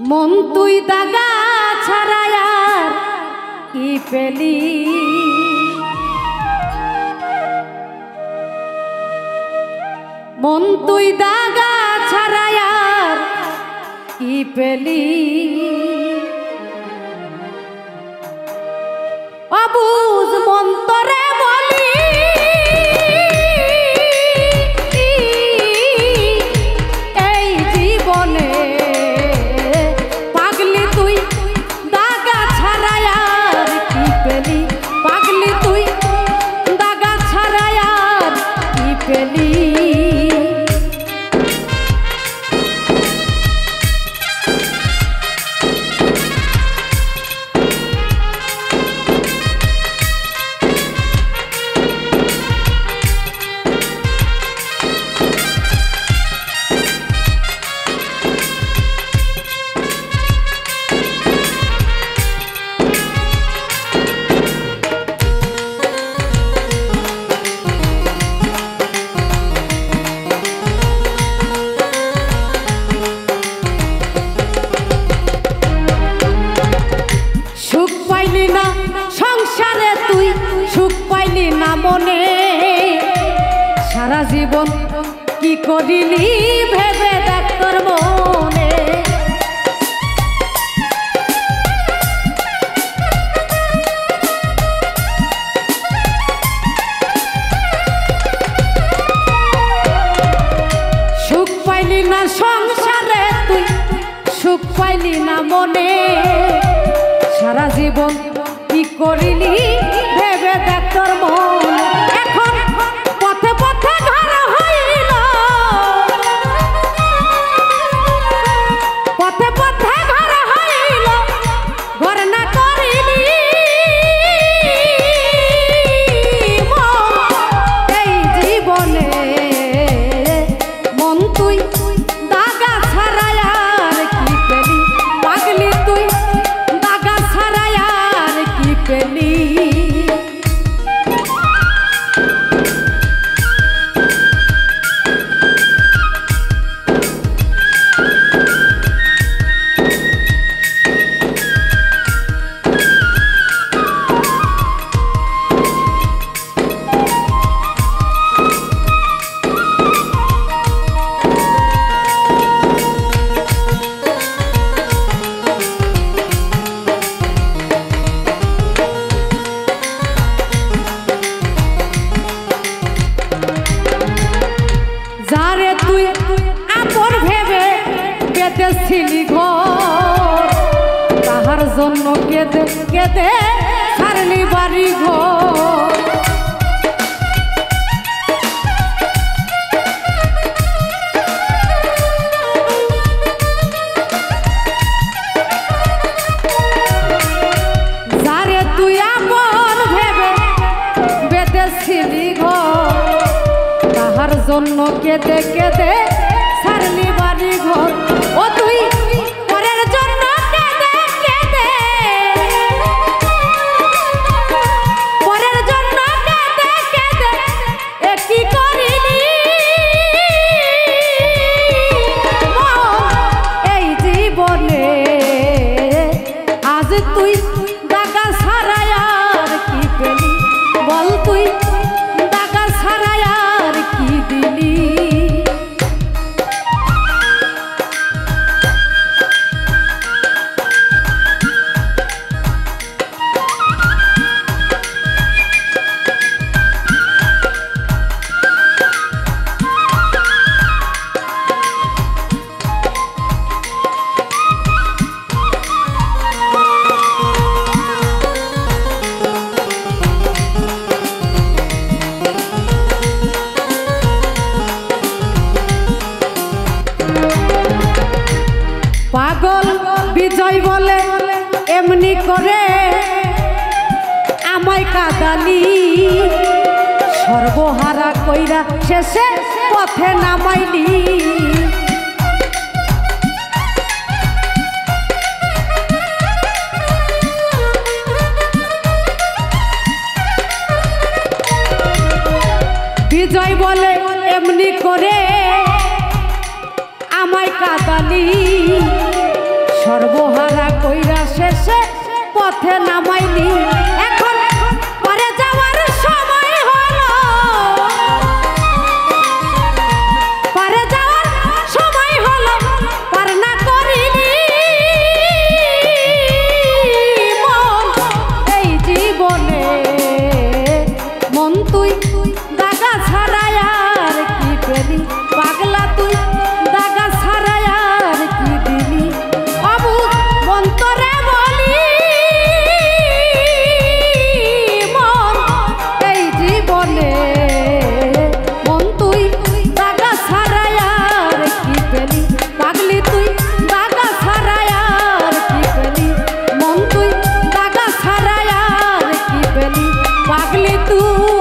মন তুই দাগা ছাড়াই আর কি পেলি, মন তুই দাগা ছাড়াই আর কি পেলি, অবুঝ মন তোরে বলি এই জীবনে পাগলি তুই দাগা ছাড়াই আর কি পেলি, পাগলি তুই দাগা ছাড়াই আর কি পেলি। সংসারে তুই সুখ পাইলি না মনে, সারা জীবন কি করিলি ভেবে দেখ তোর মনে, সুখ পাইলি না সংসারে তুই সুখ পাইলি না মনে, সারা জীবন কি করিলি ভেবে দেখ তোর মন, এখন পথে পথে ঘর হইল, পথে পথে ঘর হইল, ঘর না করিলি এই জীবনে, মন তুই দাগা ছাড়াই আর কি পেলি, পাগলি তুই দাগা ছাড়াই আর কি পেলি। যারে তুই আপন ভেবে কেঁদেছিলি ঘর, তাহার জন্য কেঁদে কেঁদে ছাড়লি বাড়ি ঘর, যারে তুই আপন ভেবে বেঁধেছিলি ঘর, তাহার জন্য কেঁদে কেঁদে ছাড়লি বাড়ি ঘর, ও তুই পরের জন্য কেঁদে কেঁদে, পরের জন্য কেঁদে কেঁদে কি করিলি এই জীবনে, আজ তুই দাগা ছাড়াই আর কি পেলি, বল তুই দাগা ছাড়াই আর কি দিলি। পাগল বিজয় বলে এমনি করে আমায় কাঁদালি, সর্বহারা কইরা শেষে পথে নামাইলি, বিজয় বলে এমনি করে আমায় কাঁদালি, সর্বহারা কইরা শেষে পথে নামাইলি এখন পরে যাওয়ার সময় হলো পরে যাওয়ার সময় হলো পার না করিলি মন এই জীবনে মন তুই দাগা ছাড়াই আর কি পেলি পাগলা তুই দাগা ছাড়াই আর কি দিলি অবুঝ মন্তরে বলি মন এই জীবনে মন তুই দাগা ছাড়াই আর কি পেলি পাগলি তুই দাগা ছাড়াই আর কি পেলি মন তুই দাগা ছাড়াই আর কি পেলি পাগলি তুই